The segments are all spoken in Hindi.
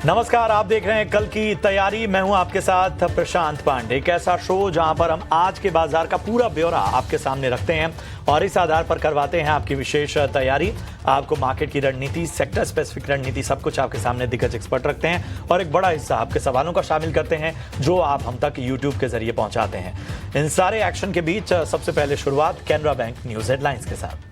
नमस्कार, आप देख रहे हैं कल की तैयारी। मैं हूं आपके साथ प्रशांत पांडे। एक ऐसा शो जहां पर हम आज के बाजार का पूरा ब्यौरा आपके सामने रखते हैं और इस आधार पर करवाते हैं आपकी विशेष तैयारी। आपको मार्केट की रणनीति, सेक्टर स्पेसिफिक रणनीति, सब कुछ आपके सामने दिग्गज एक्सपर्ट रखते हैं और एक बड़ा हिस्सा आपके सवालों का शामिल करते हैं जो आप हम तक यूट्यूब के जरिए पहुंचाते हैं। इन सारे एक्शन के बीच सबसे पहले शुरुआत कैनरा बैंक न्यूज हेडलाइंस के साथ।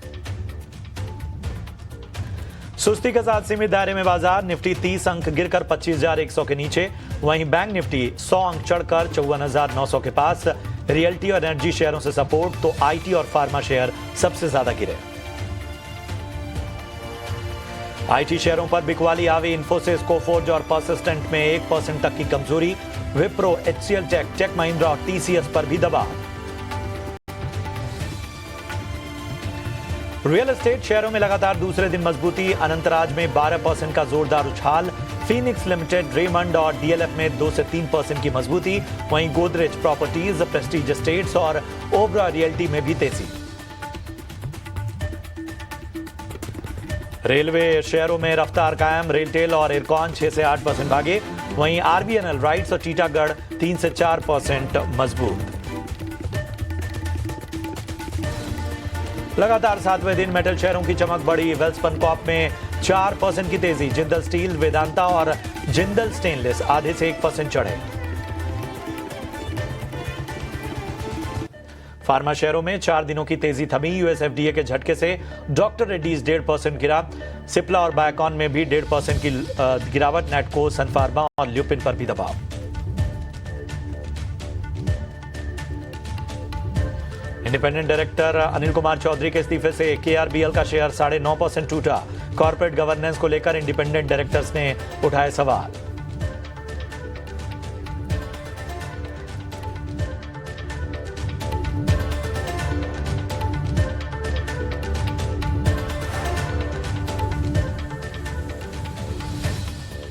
सुस्ती के साथ सीमित दायरे में बाजार। निफ्टी 30 अंक गिरकर 25,100 के नीचे। वहीं बैंक निफ्टी 100 अंक चढ़कर 54,900 के पास। रियल्टी और एनर्जी शेयरों से सपोर्ट, तो आईटी और फार्मा शेयर सबसे ज्यादा गिरे। आईटी शेयरों पर बिकवाली आवी। इन्फोसिस, कोफोर्ज और परसिस्टेंट में 1% तक की कमजोरी। विप्रो, एचसीएल टेक, टेक महिंद्रा और टीसीएस पर भी दबाव। रियल एस्टेट शेयरों में लगातार दूसरे दिन मजबूती। अनंतराज में 12% का जोरदार उछाल। फीनिक्स लिमिटेड, रेमंड और डीएलएफ में 2 से 3% की मजबूती। वहीं गोदरेज प्रॉपर्टीज, प्रेस्टीज एस्टेट्स और ओबरा रियल्टी में भी तेजी। रेलवे शेयरों में रफ्तार कायम। रेलटेल और इरकॉन 6 से 8% भागे। वहीं आरबीएनएल, राइट्स और टीटागढ़ 3 से 4% मजबूत। लगातार 7वें दिन मेटल शेयरों की चमक बढ़ी। वेल्सपन कॉप में 4% की तेजी। जिंदल स्टील, वेदांता और जिंदल स्टेनलेस आधे से 1% चढ़े। फार्मा शेयरों में 4 दिनों की तेजी थमी। यूएसएफडीए के झटके से डॉक्टर रेड्डीज 1.5% गिरा। सिप्ला और बायोकॉन में भी 1.5% की गिरावट। नेटको, सन फार्मा और ल्यूपिन पर भी दबाव। इंडिपेंडेंट डायरेक्टर अनिल कुमार चौधरी के इस्तीफे से केआरबीएल का शेयर 9.5% टूटा। कॉर्पोरेट गवर्नेंस को लेकर इंडिपेंडेंट डायरेक्टर्स ने उठाए सवाल।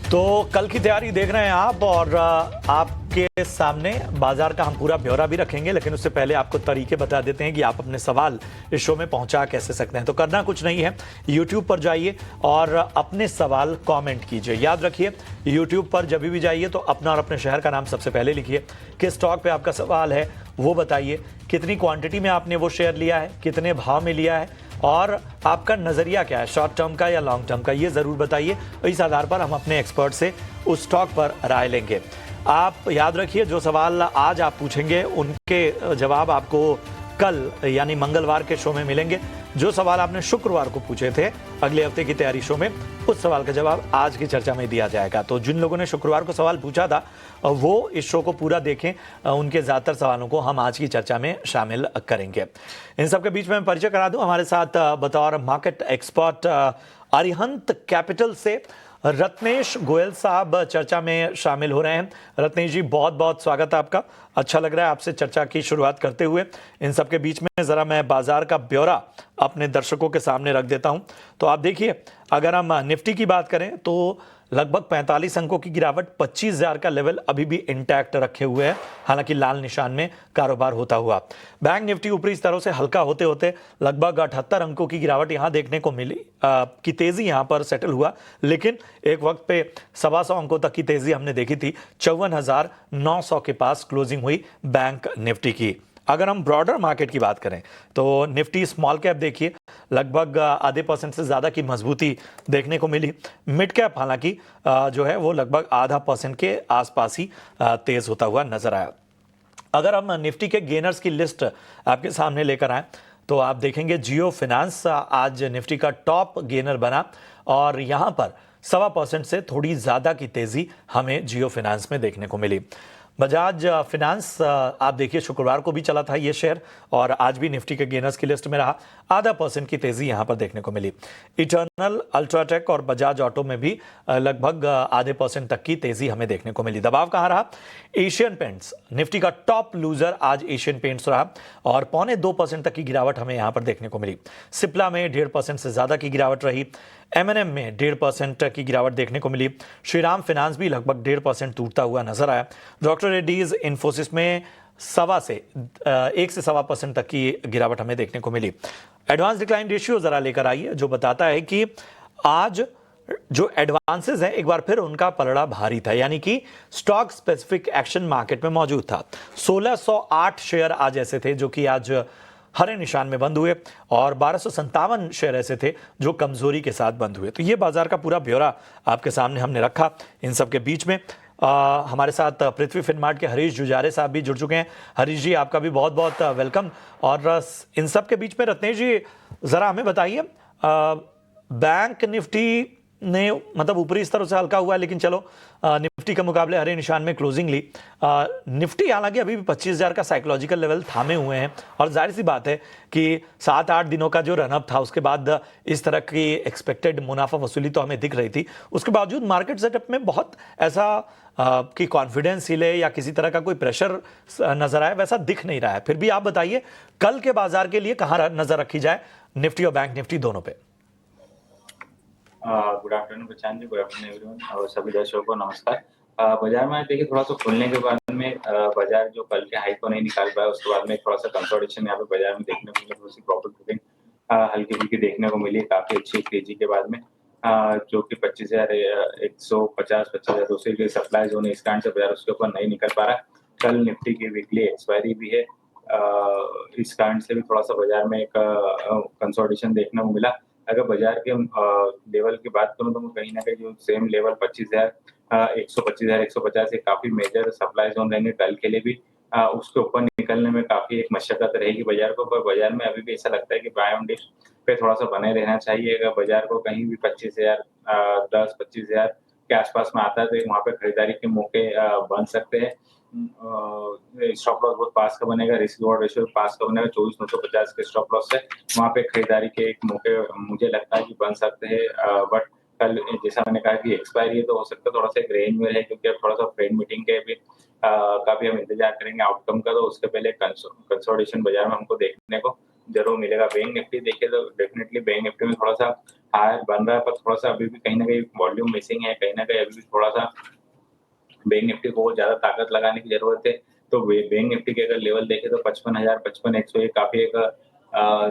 तो कल की तैयारी देख रहे हैं आप और आपके सामने बाजार का हम पूरा ब्यौरा भी रखेंगे, लेकिन उससे पहले आपको तरीके बता देते हैं कि आप अपने सवाल इस शो में पहुंचा कैसे सकते हैं। तो करना कुछ नहीं है, YouTube पर जाइए और अपने सवाल कमेंट कीजिए। याद रखिए, YouTube पर जब भी जाइए तो अपना और अपने शहर का नाम सबसे पहले लिखिए। किस स्टॉक पे आपका सवाल है वो बताइए। कितनी क्वांटिटी में आपने वो शेयर लिया है, कितने भाव में लिया है और आपका नजरिया क्या है, शॉर्ट टर्म का या लॉन्ग टर्म का, ये जरूर बताइए। इस आधार पर हम अपने एक्सपर्ट से उस स्टॉक पर राय लेंगे। आप याद रखिए, जो सवाल आज आप पूछेंगे उनके जवाब आपको कल यानी मंगलवार के शो में मिलेंगे। जो सवाल आपने शुक्रवार को पूछे थे अगले हफ्ते की तैयारी शो में, उस सवाल का जवाब आज की चर्चा में दिया जाएगा। तो जिन लोगों ने शुक्रवार को सवाल पूछा था वो इस शो को पूरा देखें। उनके ज्यादातर सवालों को हम आज की चर्चा में शामिल करेंगे। इन सबके बीच में मैं परिचय करा दूं, हमारे साथ बतौर मार्केट एक्सपर्ट अरिहंत कैपिटल से रत्नेश गोयल साहब चर्चा में शामिल हो रहे हैं। रत्नेश जी, बहुत बहुत स्वागत है आपका। अच्छा लग रहा है आपसे चर्चा की शुरुआत करते हुए। इन सबके बीच में जरा मैं बाजार का ब्यौरा अपने दर्शकों के सामने रख देता हूं। तो आप देखिए, अगर हम निफ्टी की बात करें तो लगभग 45 अंकों की गिरावट, 25,000 का लेवल अभी भी इंटैक्ट रखे हुए है, हालांकि लाल निशान में कारोबार होता हुआ। बैंक निफ्टी ऊपरी स्तरों से हल्का होते होते लगभग 78 अंकों की गिरावट यहां देखने को मिली। की तेजी यहां पर सेटल हुआ, लेकिन एक वक्त पे 125 अंकों तक की तेजी हमने देखी थी। 54,900 के पास क्लोजिंग हुई बैंक निफ्टी की। अगर हम ब्रॉडर मार्केट की बात करें तो निफ्टी स्मॉल कैप देखिए, लगभग आधे % से ज्यादा की मजबूती देखने को मिली। मिड कैप हालांकि जो है वो लगभग आधा % के आसपास ही तेज होता हुआ नजर आया। अगर हम निफ्टी के गेनर्स की लिस्ट आपके सामने लेकर आए तो आप देखेंगे जियो फिनांस आज निफ्टी का टॉप गेनर बना और यहां पर 1.25% से थोड़ी ज्यादा की तेजी हमें जियो फिनांस में देखने को मिली। बजाज फिनांस आप देखिए, शुक्रवार को भी चला था ये शेयर और आज भी निफ्टी के गेनर्स की लिस्ट में रहा। आधा % की तेजी यहां पर देखने को मिली। इटर्नल, अल्ट्राटेक और बजाज ऑटो में भी लगभग आधे % तक की तेजी हमें देखने को मिली। दबाव कहां रहा? एशियन पेंट्स निफ्टी का टॉप लूजर आज एशियन पेंट्स रहा और 0.25% तक की गिरावट हमें यहां पर देखने को मिली। सिप्ला में 1.5% से ज्यादा की गिरावट रही। एमएनएम में 1.5% की गिरावट देखने को मिली। श्रीराम फिनांस भी लगभग 1.5% टूटता हुआ नजर आया। डॉक्टर रेड्डीज, इन्फोसिस में 1 से 1.25% तक की गिरावट हमें देखने को मिली। एडवांस डिक्लाइन रेशियो जरा लेकर आइए, जो बताता है कि आज जो एडवांसेस हैं एक बार फिर उनका पलड़ा भारी था, यानी कि स्टॉक स्पेसिफिक एक्शन मार्केट में मौजूद था। 1608 शेयर आज ऐसे थे जो कि आज हरे निशान में बंद हुए और 1257 शेयर ऐसे थे जो कमजोरी के साथ बंद हुए। तो ये बाजार का पूरा ब्यौरा आपके सामने हमने रखा। इन सब के बीच में हमारे साथ पृथ्वी फिनमार्ट के हरीश जुजारे साहब भी जुड़ चुके हैं। हरीश जी, आपका भी बहुत बहुत वेलकम। और इन सब के बीच में रत्नेश जी, जरा हमें बताइए, बैंक निफ्टी ने मतलब ऊपरी स्तरों से हल्का हुआ है, लेकिन चलो निफ्टी के मुकाबले हरे निशान में क्लोजिंग ली। निफ्टी हालांकि अभी भी 25,000 का साइकोलॉजिकल लेवल थामे हुए हैं और जाहिर सी बात है कि 7-8 दिनों का जो रनअप था उसके बाद इस तरह की एक्सपेक्टेड मुनाफा वसूली तो हमें दिख रही थी। उसके बावजूद मार्केट सेटअप में बहुत ऐसा कि कॉन्फिडेंस हिले या किसी तरह का कोई प्रेशर नजर आए, वैसा दिख नहीं रहा है। फिर भी आप बताइए कल के बाजार के लिए कहाँ नजर रखी जाए, निफ्टी और बैंक निफ्टी दोनों पे? Good afternoon Prashant ji, good afternoon everyone और सभी दर्शकों को नमस्कार। बाजार में देखिए थोड़ा सा खुलने के बाद में बाजार जो कल के हाई को नहीं निकाल पाया, उसके बाद में थोड़ा सा कंसोलिडेशन यहाँ पे बाजार में देखने को मिला, थोड़ी सी प्रॉफिट बुकिंग हल्की फुल्की देखने को मिली, काफी अच्छी तेजी के बाद में जो कि 25,150 25,200 के सप्लाई जोन है, इस कारण से बाजार उसके ऊपर नहीं निकल पा रहा। कल निफ्टी की वीकली एक्सपायरी भी है, इस कारण से भी थोड़ा सा बाजार में एक कंसोलिडेशन देखने को मिला। अगर बाजार के लेवल की बात करूं तो मैं कहीं ना कहीं जो सेम लेवल 25,000 125,000 150 से काफी मेजर सप्लाई जोन रहेंगे कल के लिए भी। उसके ऊपर निकलने में काफी एक मशक्कत रहेगी बाजार को, पर बाजार में अभी भी ऐसा लगता है कि बाय ऑन डिप पे थोड़ा सा बने रहना चाहिए। अगर बाजार को कहीं भी 25,000 10-25,000 के आसपास में आता है तो वहां पे खरीदारी के मौके बन सकते हैं। स्टॉप लॉस बहुत पास का बनेगा, रिस्क रिवॉर्ड रेशियो पास का बनेगा 24,950 के स्टॉप लॉस से, वहां पे खरीदारी के एक मौके मुझे लगता है कि बन सकते हैं। बट कल जैसा मैंने कहा कि एक्सपायरी है तो हो सकता है थोड़ा सा एक रेंज में रहे, क्योंकि अब थोड़ा सा फ्रेड मीटिंग के भी का भी हम इंतजार करेंगे आउटकम का, तो उसके पहले कंसोलिडेशन बाजार में हमको देखने को जरूर मिलेगा। बैंक निफ्टी देखिए तो डेफिनेटली बैंक निफ्टी में थोड़ा सा हायर बन रहा है, पर थोड़ा सा अभी भी कहीं ना कहीं वॉल्यूम मिसिंग है, कहीं ना कहीं अभी भी थोड़ा सा बैंक निफ्टी को ज्यादा ताकत लगाने की जरूरत है। तो बैंक निफ्टी के अगर लेवल देखें तो 55,000 55,100 ये काफी एक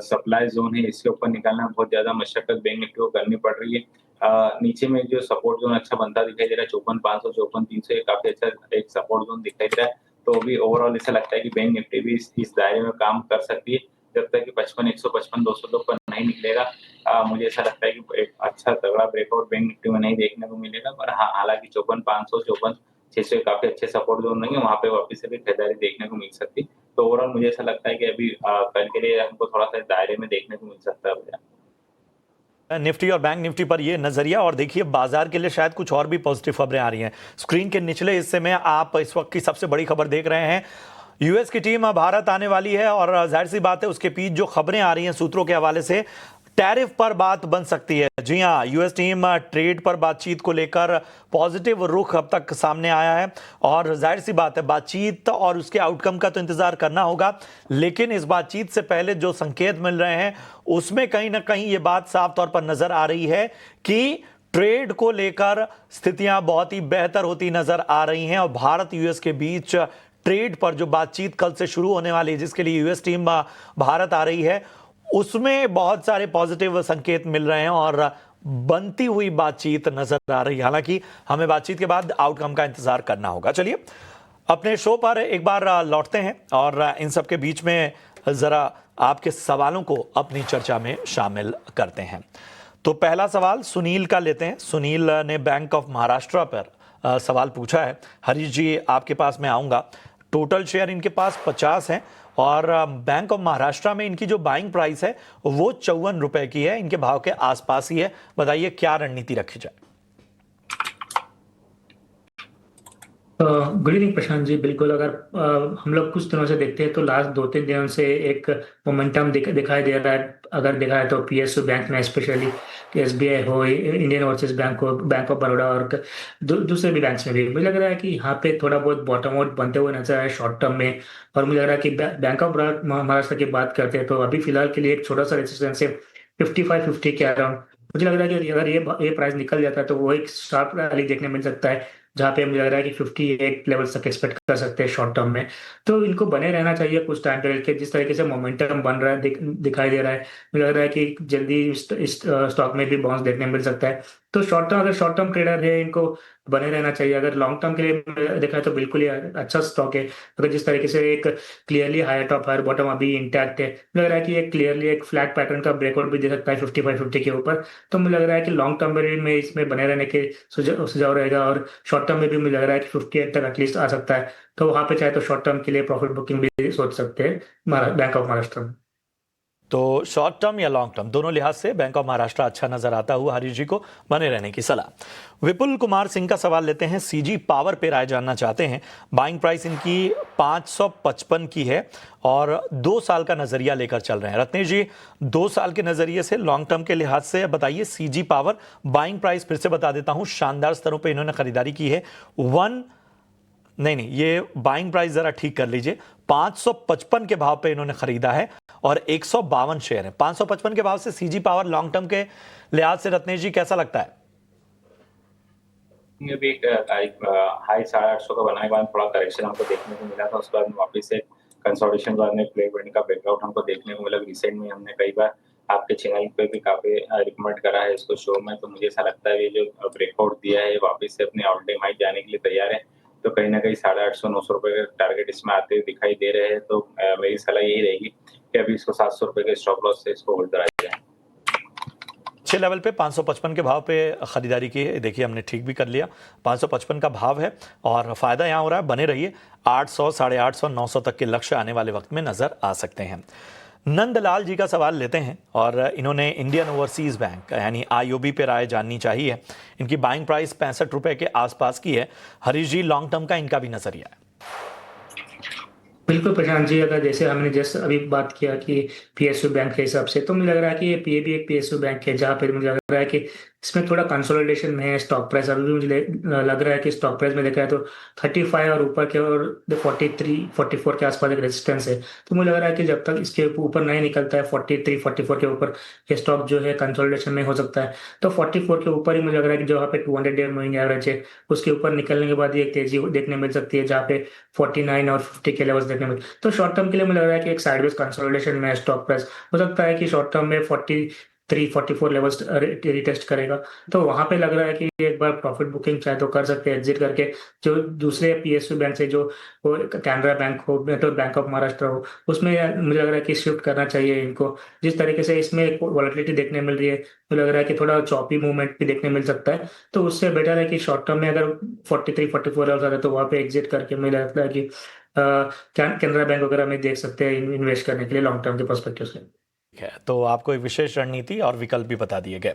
सप्लाई जोन है, इसके ऊपर निकालना बहुत ज्यादा मशक्कत बैंक निफ्टी को करनी पड़ रही है। नीचे में जो सपोर्ट जोन अच्छा बनता दिखाई दे रहा है 54,500 54,300, ये काफी अच्छा एक सपोर्ट जोन दिखाई दे रहा है। तो अभी ओवरऑल ऐसा लगता है कि बैंक निफ्टी भी इस दायरे में काम कर सकती है जब तक कि 55,100 55,200 के ऊपर नहीं निकलेगा। मुझे ऐसा लगता है कि एक अच्छा तगड़ा ब्रेकआउट बैंक निफ्टी में नहीं देखने को मिलेगा, पर हाँ हालांकि 54,500 54,600 काफी अच्छे सपोर्ट जोन रहेंगे, वहां पे वापस से भी खरीदारी देखने को मिल सकती है। तो ओवरऑल मुझे ऐसा लगता है कि अभी कल के लिए हमको थोड़ा सा दायरे में देखने को मिल सकता है निफ्टी और बैंक निफ्टी पर ये नजरिया। और देखिए बाजार के लिए शायद कुछ और भी पॉजिटिव खबरें आ रही हैं। स्क्रीन के निचले हिस्से में आप इस वक्त की सबसे बड़ी खबर देख रहे हैं। यूएस की टीम भारत आने वाली है और जाहिर सी बात है उसके पीछे जो खबरें आ रही हैं सूत्रों के हवाले से, टैरिफ पर बात बन सकती है। जी हां, यूएस टीम ट्रेड पर बातचीत को लेकर पॉजिटिव रुख अब तक सामने आया है और जाहिर सी बात है बातचीत और उसके आउटकम का तो इंतजार करना होगा, लेकिन इस बातचीत से पहले जो संकेत मिल रहे हैं उसमें कहीं ना कहीं ये बात साफ तौर पर नजर आ रही है कि ट्रेड को लेकर स्थितियां बहुत ही बेहतर होती नजर आ रही हैं और भारत यूएस के बीच ट्रेड पर जो बातचीत कल से शुरू होने वाली है, जिसके लिए यूएस टीम भारत आ रही है, उसमें बहुत सारे पॉजिटिव संकेत मिल रहे हैं और बनती हुई बातचीत नजर आ रही है। हालांकि हमें बातचीत के बाद आउटकम का इंतजार करना होगा। चलिए अपने शो पर एक बार लौटते हैं और इन सब के बीच में जरा आपके सवालों को अपनी चर्चा में शामिल करते हैं। तो पहला सवाल सुनील का लेते हैं। सुनील ने बैंक ऑफ महाराष्ट्र पर सवाल पूछा है। हरीश जी, आपके पास मैं आऊंगा। टोटल शेयर इनके पास 50 हैं और बैंक ऑफ महाराष्ट्र में इनकी जो बाइंग प्राइस है वो 54 रुपए की है, इनके भाव के आसपास ही है। बताइए क्या रणनीति रखी जाए? Good evening Prashant ji. बिल्कुल, अगर हम लोग कुछ दिनों से देखते हैं तो लास्ट 2-3 दिनों से एक मोमेंटम दिखाई दे रहा है। अगर देखा है तो पीएसयू बैंक में स्पेशली एसबीआई हो, इंडियन ओवरसीज बैंक हो, बैंक ऑफ बड़ौदा और दूसरे भी बैंक्स में भी मुझे लग रहा है कि यहाँ पे थोड़ा बहुत बॉटम आउट बनते हुए नजर आए शॉर्ट टर्म में। और मुझे लग रहा है कि बैंक ऑफ महाराष्ट्र की बात करते हैं तो अभी फिलहाल के लिए एक छोटा सा रेजिस्टेंस है 55-50 के अराउंड। मुझे लग रहा है कि अगर ये प्राइस निकल जाता है तो वो एक शार्प रैली देखने मिल सकता है जहाँ पे मुझे लग रहा है कि 58 लेवल तक एक्सपेक्ट कर सकते हैं शॉर्ट टर्म में। तो इनको बने रहना चाहिए कुछ टाइम के लिए। जिस तरीके से मोमेंटम बन रहा है दिखाई दे रहा है, मुझे लग रहा है कि जल्दी इस स्टॉक में भी बाउंस देखने मिल सकता है। तो अगर शॉर्ट टर्म ट्रेडर है, इनको बने रहना चाहिए। अगर लॉन्ग टर्म के लिए देखा है तो बिल्कुल ही अच्छा स्टॉक है। अगर जिस तरीके से एक clearly higher top higher bottom अभी इंटैक्ट है, मुझे लग रहा है कि एक क्लियरली एक फ्लैट पैटर्न का ब्रेकआउट भी दे सकता है 55-50 के ऊपर। तो मुझे लग रहा है कि लॉन्ग टर्म में इसमें बने रहने के सुझाव रहेगा। और शॉर्ट टर्म में भी मुझे लग रहा है कि 58 तक एटलीस्ट आ सकता है। तो वहां पे चाहे तो शॉर्ट टर्म के लिए प्रॉफिट बुकिंग भी सोच सकते हैं बैंक ऑफ महाराष्ट्र में। तो शॉर्ट टर्म या लॉन्ग टर्म दोनों लिहाज से बैंक ऑफ महाराष्ट्र अच्छा नजर आता हुआ हरीश जी को बने रहने की सलाह। विपुल कुमार सिंह का सवाल लेते हैं, सीजी पावर पे राय जानना चाहते हैं। बाइंग प्राइस इनकी 555 की है और 2 साल का नजरिया लेकर चल रहे हैं। रत्नेश जी, 2 साल के नजरिए से लॉन्ग टर्म के लिहाज से बताइए सीजी पावर बाइंग प्राइस फिर से बता देता हूं, शानदार स्तरों पर इन्होंने खरीदारी की है। नहीं, ये बाइंग प्राइस जरा ठीक कर लीजिए। 555 के भाव पे इन्होंने खरीदा है और 152 शेयर है। 555 के भाव से सीजी पावर लॉन्ग टर्म के लिहाज से रत्नेश जी कैसा लगता है? में भी एक हाई 850 का बनाने के बाद थोड़ा करेक्शन हमको देखने को मिला था। उसके बाद वापस से कंसोलिडेशन के बाद में प्ले बटन का ब्रेकआउट हमको देखने को मिला। रिसेंट में हमने कई बार आपके चैनल पे भी काफी रिकमेंड करा है इसको शो में। तो मुझे ऐसा लगता है ये जो ब्रेकआउट दिया है वापस से अपने ऑल टाइम हाई जाने के लिए तैयार है। तो कहीं ना कहीं 850-900 रुपए का टारगेट इसमें आते हुए दिखाई दे रहे हैं। तो मेरी सलाह यही रहेगी कि अभी इसको 700 रुपए के स्टॉप लॉस से इसको होल्ड कराया जाए। अच्छे लेवल पे 555 के भाव पे खरीदारी की है। देखिए हमने ठीक भी कर लिया, 555 का भाव है और फायदा यहां हो रहा है। बने रहिए, 800, 850, 900 तक के लक्ष्य आने वाले वक्त में नजर आ सकते हैं। नंदलाल जी का सवाल लेते हैं और इन्होंने इंडियन ओवरसीज बैंक यानी आईओबी पे राय जाननी चाहिए। इनकी बाइंग प्राइस 65 रुपए के आसपास की है। हरीश जी, लॉन्ग टर्म का इनका भी नजरिया है। बिल्कुल प्रशांत जी, अगर जैसे हमने जस्ट अभी बात किया कि पीएसयू बैंक के हिसाब से, तो मुझे लग रहा है कि ये भी एक पीएसयू बैंक है जहाँ पे मुझे लग रहा है कि इसमें थोड़ा कंसोलिडेशन में है। स्टॉक प्राइस अभी भी मुझे लग रहा है कि स्टॉक प्राइस में देखा है तो 35 और ऊपर के और 43-44 के आसपास एक रेजिस्टेंस है। तो मुझे लग रहा है कि जब तक इसके ऊपर नहीं निकलता है 43-44 के ऊपर, ये स्टॉक जो है कंसोलिडेशन में हो सकता है। तो 44 के ऊपर ही मुझे लग रहा है कि जो यहाँ पे 200 डे मूविंग एवरेज है उसके ऊपर निकलने के बाद ये एक तेजी देखने मिल सकती है, जहाँ पे 49 और 50 के लेवल्स देखने में। तो शॉर्ट टर्म के लिए मुझे लग रहा है कि एक साइडवेज कंसोलिडेशन में स्टॉक प्राइस हो सकता है कि शॉर्ट टर्म में 43-44 लेवल्स रिटेस्ट करेगा। तो वहां पे लग रहा है कि एक बार प्रॉफिट बुकिंग चाहे तो कर सकते हैं एग्जिट करके। जो दूसरे पीएसयू बैंक से, जो वो कैनरा बैंक हो तो बैंक ऑफ महाराष्ट्र हो, उसमें मुझे लग रहा है कि शिफ्ट करना चाहिए इनको। जिस तरीके से इसमें एक वॉलेटिलिटी देखने मिल रही है, मुझे लग रहा है कि थोड़ा चॉपी मूवमेंट भी देखने मिल सकता है। तो उससे बेटर है कि शॉर्ट टर्म में अगर 43-44 लेवल्स आ रहे तो वहां पे एग्जिट करके मुझे लगता है कि कैनरा बैंक वगैरह में देख सकते हैं इन्वेस्ट करने के लिए लॉन्ग टर्म के पर्सपेक्टिव से। है तो आपको एक विशेष रणनीति और विकल्प भी बता दिए गए।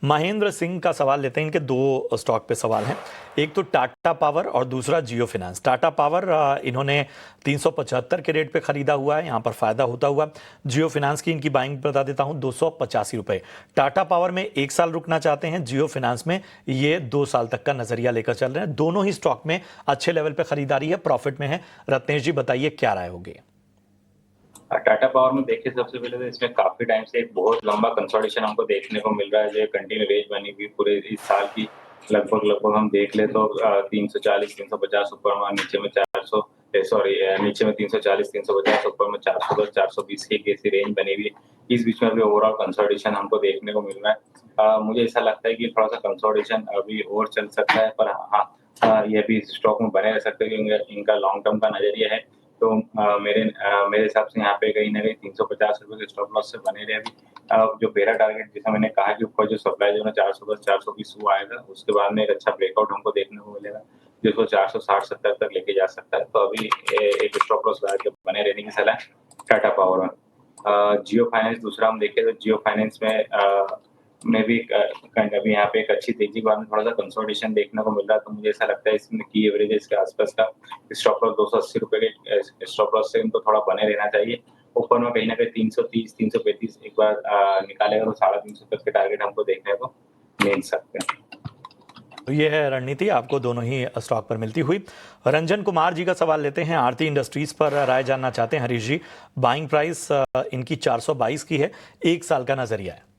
महेंद्र सिंह का सवाल लेते हैं। इनके 2 स्टॉक पे सवाल हैं, एक तो टाटा पावर और दूसरा जियो फाइनेंस। टाटा पावर इन्होंने 375 के रेट पे खरीदा हुआ है, यहाँ पर फायदा होता हुआ। जियो फाइनेंस की इनकी बाइंग बता देता हूँ, 285 रुपए। टाटा पावर में 1 साल रुकना चाहते हैं, जियो फाइनेंस में ये 2 साल तक का नजरिया लेकर चल रहे हैं। दोनों ही स्टॉक में अच्छे लेवल पे खरीदारी है, प्रॉफिट में है। रत्नेश जी बताइए क्या राय होगी? टाटा पावर में देखिए सबसे पहले तो इसमें काफी टाइम से एक बहुत लंबा कंसोलिडेशन हमको देखने को मिल रहा है। जो कंटिन्यू रेंज बनी हुई पूरे इस साल की लगभग हम देख ले तो 340-350 ऊपर में, नीचे में 400 नीचे में 340-350 ऊपर में 410-420 की कैसी रेंज बनी हुई। इस बीच में अभी ओवरऑल कंसोलिडेशन हमको देखने को मिल रहा है। मुझे ऐसा लगता है कि थोड़ा सा कंसोलिडेशन अभी और चल सकता है, पर हाँ ये भी स्टॉक में बने रह सकते हैं क्योंकि इनका लॉन्ग टर्म का नजरिया है। तो मेरे हिसाब से यहाँ पे कहीं ना कहीं 350 रुपए के स्टॉप लॉस से बने रहे। अभी जो मेरा टारगेट, जैसा मैंने कहा कि ऊपर जो सप्लाई जो है 410-420 वो आएगा, उसके बाद में एक अच्छा ब्रेकआउट हमको देखने को मिलेगा जिसको 460-70 तक लेके जा सकता है। तो अभी एक स्टॉप लॉस लगा के बने रहने की सलाह टाटा पावर में। जियो फाइनेंस दूसरा हम देखें तो जियो फाइनेंस में भी अभी यहाँ पे एक अच्छी तेजी के बाद में थोड़ा सा कंसोलिडेशन देखने को मिल रहा है। तो मुझे ऐसा लगता है इसमें की एवरेज इसके आसपास का स्टॉप लॉस 280 रुपए के स्टॉप लॉस से इनको थोड़ा बने रहना चाहिए। ऊपर में कहीं ना कहीं 330-335 एक बार निकालेगा तो 350 तक के टारगेट हमको देखने को मिल सकते हैं। तो ये है रणनीति आपको दोनों ही स्टॉक पर मिलती हुई। रंजन कुमार जी का सवाल लेते हैं, आरती इंडस्ट्रीज पर राय जानना चाहते हैं हरीश जी। बाइंग प्राइस इनकी 422 की है, 1 साल का नजरिया है।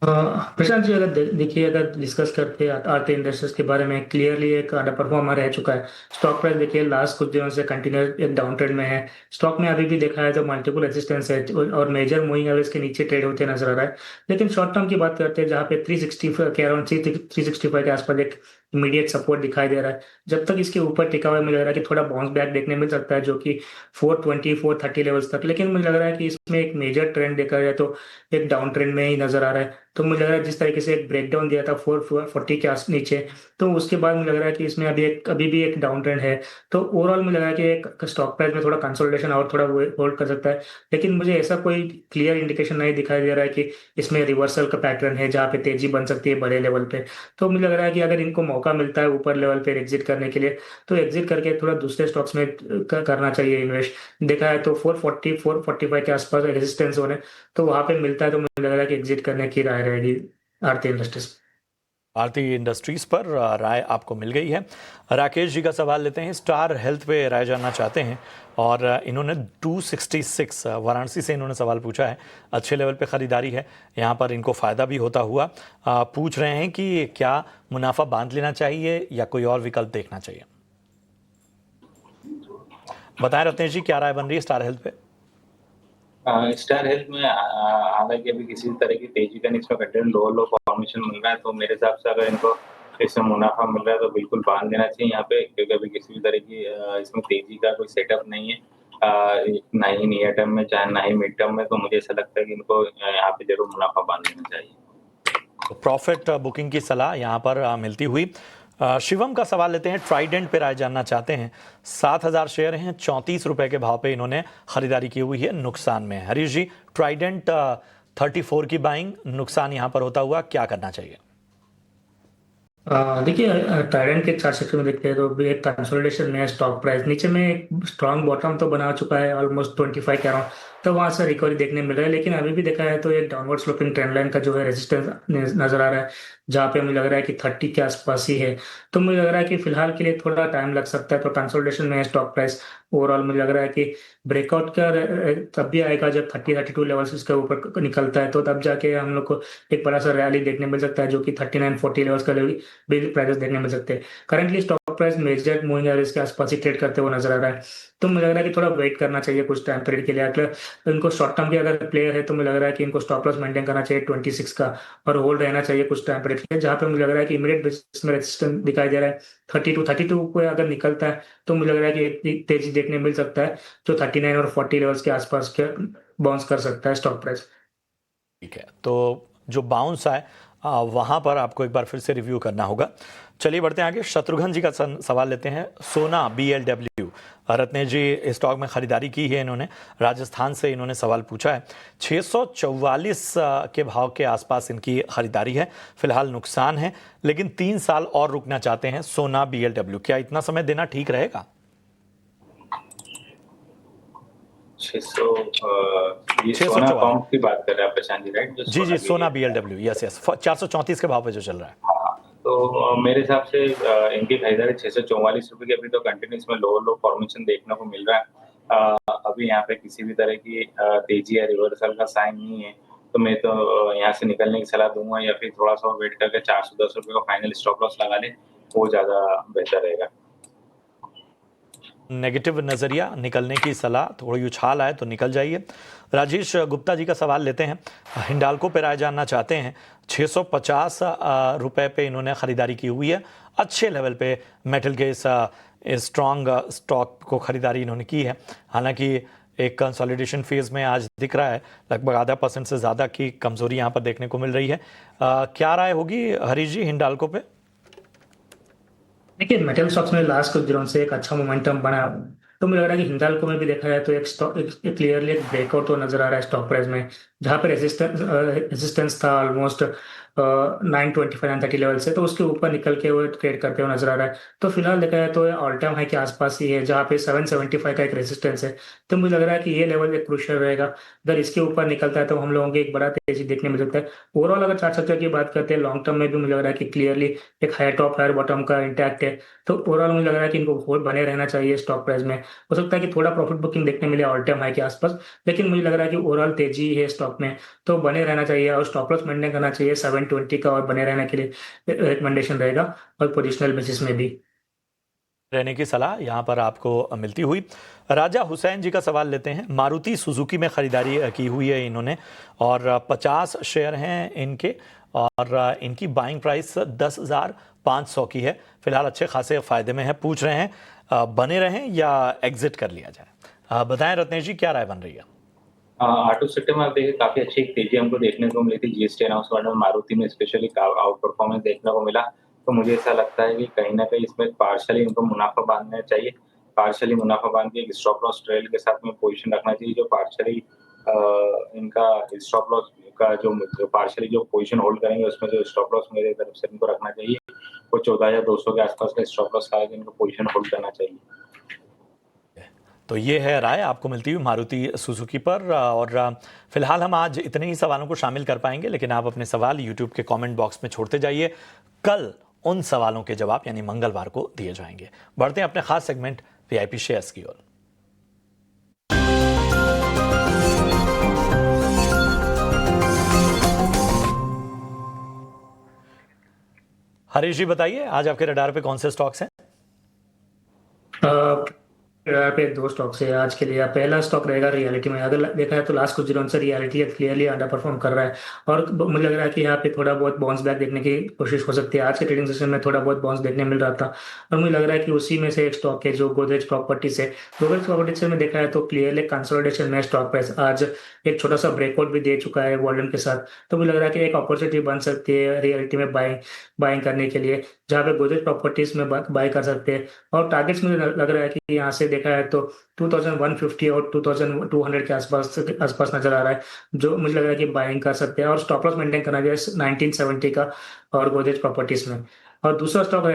प्रशांत जी, अगर देखिए, अगर डिस्कस करते हैं आरती इंडस्ट्रीज के बारे में, क्लियरली एक अंडर परफॉर्मर रह चुका है। स्टॉक प्राइस देखिए लास्ट कुछ दिनों से कंटिन्यूस एक डाउन ट्रेंड में है। स्टॉक में अभी भी देखा है तो मल्टीपल रेजिस्टेंस है और मेजर मूविंग एवरेज के नीचे ट्रेड होते नजर आ रहा है। लेकिन शॉर्ट टर्म की बात करते हैं, जहाँ पे 360 के अराउंड 365 के आसपास एक इमीडिएट सपोर्ट दिखाई दे रहा है। जब तक इसके ऊपर टिका हुआ है, मुझे लग रहा है कि थोड़ा बाउंस बैक देखने मिल सकता है, जो कि 420 430 लेवल्स तक। लेकिन मुझे लग रहा है कि इसमें एक मेजर ट्रेंड देखा जाए तो एक डाउन ट्रेंड में ही नजर आ रहा है। तो मुझे लग रहा है जिस तरीके से एक ब्रेकडाउन दिया था 440 के आस नीचे, तो उसके बाद मुझे लग रहा है कि इसमें अभी भी एक डाउन ट्रेंड है। तो ओवरऑल मुझे लग रहा है कि एक स्टॉक प्राइस में थोड़ा कंसोलिडेशन और थोड़ा होल्ड कर सकता है। लेकिन मुझे ऐसा कोई क्लियर इंडिकेशन नहीं दिखाई दे रहा है कि इसमें रिवर्सल का पैटर्न है जहाँ पे तेजी बन सकती है बड़े लेवल पे। तो मुझे लग रहा है कि अगर इनको मौका मिलता है ऊपर लेवल पे एग्जिट करने के लिए, तो एग्जिट करके थोड़ा दूसरे स्टॉक्स में करना चाहिए इन्वेस्ट। देखा है तो 440 445 के आसपास रेजिस्टेंस होने, तो वहां पे मिलता है तो मुझे लग रहा है कि एग्जिट करने की राय रहेगी आरती इंडस्ट्रीज। भारतीय इंडस्ट्रीज पर राय आपको मिल गई है। राकेश जी का सवाल लेते हैं, स्टार हेल्थ पे राय जानना चाहते हैं और इन्होंने 266 वाराणसी से इन्होंने सवाल पूछा है। अच्छे लेवल पे खरीदारी है, यहाँ पर इनको फ़ायदा भी होता हुआ पूछ रहे हैं कि क्या मुनाफा बांध लेना चाहिए या कोई और विकल्प देखना चाहिए। बताएं रत्नेश जी, क्या राय बन रही है स्टार हेल्थ पे? स्टार हेल्थ में हालांकि अभी किसी तरह की तेजी का नहीं, इसमें कंटिन्यू लो फॉर्मेशन मिल रहा है, तो मेरे हिसाब से अगर इनको इसमें मुनाफा मिल रहा है तो बिल्कुल बांध देना चाहिए यहाँ पे, क्योंकि अभी किसी भी तरह की इसमें तेजी का कोई सेटअप नहीं है, ना ही नियर टर्म में चाहे ना ही मिड टर्म में। तो मुझे ऐसा लगता है कि इनको यहाँ पे जरूर मुनाफा बांध देना चाहिए। प्रॉफिट बुकिंग की सलाह यहाँ पर मिलती हुई। शिवम का सवाल लेते हैं, ट्राइडेंट पे राय जानना चाहते हैं। 7,000 शेयर हैं, 34 रुपए के भाव पे इन्होंने खरीदारी की हुई है, नुकसान में है। हरीश जी, ट्राइडेंट 34 की बाइंग, नुकसान यहाँ पर होता हुआ क्या करना चाहिए? देखिए, टाइडेंट के चार्ट सेक्शन में देखते हैं तो भी एक कंसोलिडेशन में है। स्टॉक प्राइस नीचे में एक स्ट्रॉन्ग बॉटम तो बना चुका है ऑलमोस्ट 25 के अराउंड, तो वहां से रिकवरी देखने मिल रहा है। लेकिन अभी भी देखा है तो एक डाउनवर्ड स्लोपिंग ट्रेंड लाइन का जो है रेजिस्टेंस नजर आ रहा है, जहाँ पे मुझे लग रहा है कि 30 के आसपास ही है। तो मुझे लग रहा है कि फिलहाल के लिए थोड़ा टाइम लग सकता है। तो कंसोलिडेशन में है स्टॉक प्राइस। ओवरऑल मुझे लग रहा है कि ब्रेकआउट का तब भी आएगा जब 32 लेवल्स इसके ऊपर निकलता है, तो तब जाके हम लोग को एक बड़ा सा रैली देखने मिल सकता है, जो कि 39 40 लेवल्स का भी प्राइसेस देखने मिल सकते हैं। Currently stock price major moving average के आसपास ही ट्रेड करते हुए नजर आ रहा है। तो मुझे लग रहा है कि थोड़ा वेट करना चाहिए कुछ टाइम पीरियड के लिए। अगर इनको शॉर्ट टर्म के अगर प्लेयर है तो मुझे लग रहा है कि इनको स्टॉप लॉस मेंटेन करना चाहिए 26 का, और होल्ड रहना चाहिए कुछ टाइम पीरियड के लिए, जहाँ पे मुझे लग रहा है कि इमीडिएट बेसिस में रेजिस्टेंस दिखाई दे रहा है 32 को अगर निकलता है तो मुझे लग रहा है कि एक तेजी देखने मिल सकता है, जो 39 और 40 लेवल्स के आसपास के बाउंस कर सकता है स्टॉक प्राइस। ठीक है, तो जो बाउंस आए वहां पर आपको एक बार फिर से रिव्यू करना होगा। चलिए बढ़ते हैं आगे। शत्रुघ्न जी का सवाल लेते हैं, सोना BLW। रत्नेश जी स्टॉक में खरीदारी की है इन्होंने, राजस्थान से इन्होंने सवाल पूछा है। 644 के भाव के आसपास इनकी खरीदारी है, फिलहाल नुकसान है, लेकिन 3 साल और रुकना चाहते हैं सोना BLW। क्या इतना समय देना ठीक रहेगा? 600 ये 644 सोना पंप की बात कर रहे हैं आप प्रशांत जी, राइट? जो जी जी, सोना की BLW, यस यस, 434 के भाव पे जो चल रहा है। हाँ, तो मेरे हिसाब से इनकी खरीदारी 644 रुपए की, अभी तो कंटिन्यूस में लो फॉर्मेशन देखने को मिल रहा है। अभी यहाँ पे किसी भी तरह की तेजी या रिवर्सल का साइन नहीं है, तो मैं तो यहाँ से निकलने की सलाह दूंगा, या फिर थोड़ा सा वेट करके 410 रुपए का फाइनल स्टॉप लॉस लगा ले, वो ज्यादा बेहतर रहेगा। नेगेटिव नज़रिया, निकलने की सलाह, थोड़ी उछाल आए तो निकल जाइए। राजेश गुप्ता जी का सवाल लेते हैं, हिंडाल्को पे राय जानना चाहते हैं। 650 रुपए पे इन्होंने ख़रीदारी की हुई है, अच्छे लेवल पे मेटल के इस स्ट्रॉन्ग स्टॉक को ख़रीदारी इन्होंने की है। हालांकि एक कंसोलिडेशन फेज में आज दिख रहा है, लगभग आधा % से ज़्यादा की कमज़ोरी यहाँ पर देखने को मिल रही है। क्या राय होगी हरीश जी हिंडाल्को पे? देखिए, मेटल स्टॉक्स में लास्ट कुछ दिनों से एक अच्छा मोमेंटम बना, तो मुझे लग रहा है कि हिंडाल्को में भी देखा जाए तो एक स्टॉक एक क्लियरली एक ब्रेकआउट तो नजर आ रहा है स्टॉक प्राइस में, जहाँ पे रेजिस्टेंस था ऑलमोस्ट 925 930 लेवल से, तो उसके ऊपर निकल के वो ट्रेड करते हुए नजर आ रहा है। तो फिलहाल देखा जाए तो ऑल टाइम हाई के आसपास ही है, जहाँ पे 775 का एक रेजिस्टेंस है। तो मुझे लग रहा है कि ये लेवल एक क्रूशियल रहेगा। अगर इसके ऊपर निकलता है तो हम लोगों को एक बड़ा तेजी देखने मिल सकता है। ओवरऑल अगर चार्ट स्ट्रक्चर की बात करते हैं लॉन्ग टर्म में भी मुझे लग रहा है कि क्लियरली एक हायर टॉप हायर बॉटम का इंटैक्ट है। तो ओवरऑल मुझे लग रहा है कि इनको होल्ड बने रहना चाहिए स्टॉक प्राइस में। हो सकता है कि थोड़ा प्रॉफिट बुकिंग देखने मिले ऑल टाइम हाई के आसपास, लेकिन मुझे लग रहा है कि ओवरऑल तेजी है स्टॉक में, तो बने रहना चाहिए और स्टॉप लॉस मेंटेन करना चाहिए 720 का, और बने रहने के लिए रिकमेंडेशन रहेगा, और पोजिशनल बेसिस में भी रहने की सलाह यहाँ पर आपको मिलती हुई। राजा हुसैन जी का सवाल लेते हैं। मारुति सुजुकी में खरीदारी की हुई है इन्होंने, और 50 शेयर हैं इनके, और इनकी बाइंग प्राइस 10,500 की है। फिलहाल अच्छे खासे फायदे में है। पूछ रहे हैं बने रहें या एग्जिट कर लिया जाए। बताएं रत्नेश जी, क्या राय बन रही है? ऑटो सेक्टर में आप देखिए काफी अच्छी एक तेजी हमको देखने को मिली थी जीएसटी अनाउंसमेंट में, मारुति में स्पेशली आउट परफॉर्मेंस देखने को मिला। तो मुझे ऐसा लगता है कि कहीं ना कहीं इसमें पार्शली इनको मुनाफा बांधना चाहिए, पार्शली मुनाफा बांध के एक स्टॉप लॉस ट्रेल के साथ में पोजीशन रखना चाहिए, जो पार्शली इनका स्टॉप लॉस का जो पार्शली जो पोजीशन होल्ड करेंगे उसमें जो स्टॉप लॉस मेरे तरफ से इनको रखना चाहिए, वो 14,200 के आसपास का स्टॉप लॉस लगा के इनको पोजीशन होल्ड करना चाहिए। तो ये है राय आपको मिलती हुई मारुति सुजुकी पर। और फिलहाल हम आज इतने ही सवालों को शामिल कर पाएंगे, लेकिन आप अपने सवाल यूट्यूब के कमेंट बॉक्स में छोड़ते जाइए। कल उन सवालों के जवाब यानी मंगलवार को दिए जाएंगे। बढ़ते हैं अपने खास सेगमेंट वीआईपी शेयर्स की ओर। हरीश जी बताइए, आज आपके रडार पे कौन से स्टॉक्स हैं? यहाँ पे दो स्टॉक्स है आज के लिए। पहला स्टॉक रहेगा रियलिटी में। अगर देखा है तो लास्ट कुछ दिनों से रियलिटी क्लियरली अंडर परफॉर्म कर रहा है, और मुझे लग रहा है कि यहाँ पे थोड़ा बहुत बाउंस बैक देखने की कोशिश हो सकती है। आज के ट्रेडिंग सेशन में थोड़ा बहुत बाउंस देखने मिल रहा था, और मुझे लग रहा है कि उसी में से एक स्टॉक है जो गोदरेज प्रॉपर्टीज है। गोदरेज प्रॉपर्टीज से में देखा है तो क्लियरली कंसोलिडेशन में स्टॉक प्राइस आज एक छोटा सा ब्रेकआउट भी दे चुका है वॉल्यूम के साथ। तो मुझे लग रहा है कि एक अपॉर्चुनिटी बन सकती है रियलिटी में बाइंग करने के लिए, जहाँ पे गोदरेज प्रॉपर्टीज में बाय कर सकते हैं। और टारगेट्स मुझे लग रहा है कि यहाँ से देखा है तो 2150 और 2200 के आसपास नजर आ रहा है, जो मुझे लग रहा है कि बाइंग कर सकते हैं। और स्टॉप लॉस मेंटेन करना चाहिए 1970 का और गोदरेज प्रॉपर्टीज में। और दूसरा स्टॉक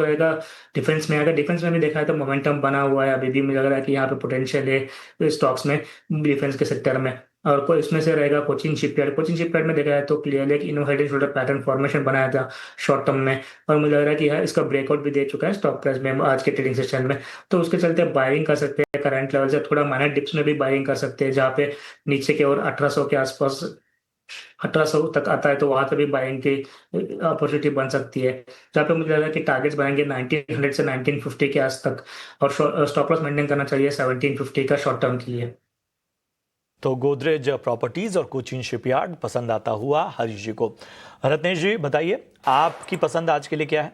रहेगा डिफेंस में। अगर डिफेंस में भी देखा है तो मोमेंटम बना हुआ है, अभी भी मुझे लग रहा है कि यहाँ पे पोटेंशियल है स्टॉक्स में, डिफेंस के सेक्टर में। और इसमें से रहेगा कोचिन शिपयार्ड। कोचिन शिपयार्ड में देखा है तो क्लियरली एक inverse head and shoulder pattern formation बनाया था शॉर्ट टर्म में, और मुझे लग रहा है कि इसका ब्रेकआउट भी दे चुका है स्टॉक प्राइस में आज के ट्रेडिंग सेशन में। तो उसके चलते बाइंग कर सकते हैं करंट लेवल से, थोड़ा माइनर डिप्स में भी बाइंग कर सकते हैं, जहाँ पे नीचे के और 1800 के आसपास 1800 तक आता है तो वहां से भी बाइंग की अपॉर्चुनिटी बन सकती है, जहाँ पे मुझे लग रहा है कि टारगेट्स बनाएंगे 1900 से 1950 के आस तक, और स्टॉप लॉस मेंटेन करना चाहिए 1750 का शॉर्ट टर्म के लिए। तो गोदरेज प्रॉपर्टीज और कोचिन शिपयार्ड पसंद आता हुआ हरीश जी को। रत्नेश जी बताइए, आपकी पसंद आज के लिए क्या है?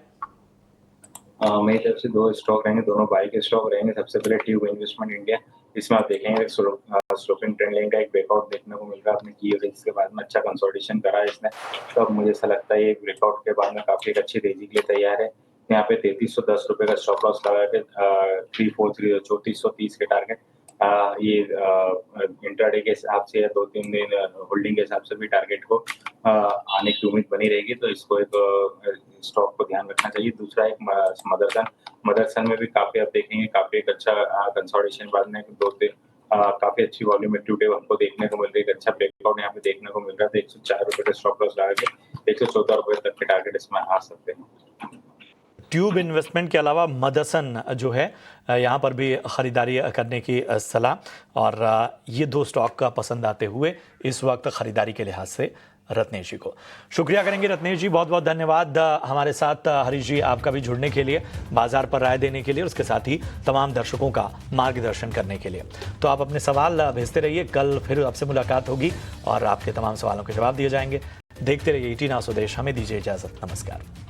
मेरी तरफ से दो स्टॉक रहेंगे, दोनों बाई के स्टॉक रहेंगे। सबसे पहले ट्यूब इन्वेस्टमेंट इंडिया, इसमें आप देखेंगे स्लोपिंग ट्रेंड लाइन का एक ब्रेकआउट देखने को मिल रहा है। आपने की है इसके बाद में अच्छा कंसोलिडेशन करा है इसने, तो अब मुझे ऐसा लगता है ये ब्रेकआउट के बाद में काफी एक अच्छी तेजी के लिए तैयार है। यहाँ पे 3310 रुपए का स्टॉप लॉस लगा के 3430 के टारगेट ये इंट्राडे के हिसाब से या 2-3 दिन होल्डिंग के हिसाब से भी टारगेट को आने की उम्मीद बनी रहेगी। तो इसको एक स्टॉक को ध्यान रखना चाहिए। दूसरा एक मदरसन में भी काफी आप देखेंगे काफी एक अच्छा कंसोलिडेशन बाद में काफी अच्छी वॉल्यूम एक्टिविटी हमको देखने को मिल रही है। एक अच्छा ब्रेकआउट यहाँ पे देखने को मिल रहा है। तो 104 रुपए का स्टॉप लॉस लगा के 114 रुपए तक के टारगेट इसमें आ सकते हैं। ट्यूब इन्वेस्टमेंट के अलावा मदरसन जो है यहाँ पर भी खरीदारी करने की सलाह, और ये दो स्टॉक का पसंद आते हुए इस वक्त खरीदारी के लिहाज से रत्नेश जी को शुक्रिया करेंगे। रत्नेश जी बहुत बहुत धन्यवाद हमारे साथ। हरीश जी आपका भी जुड़ने के लिए, बाजार पर राय देने के लिए, उसके साथ ही तमाम दर्शकों का मार्गदर्शन करने के लिए। तो आप अपने सवाल भेजते रहिए, कल फिर आपसे मुलाकात होगी और आपके तमाम सवालों के जवाब दिए जाएंगे। देखते रहिए ET Now स्वदेश। हमें दीजिए इजाजत, नमस्कार।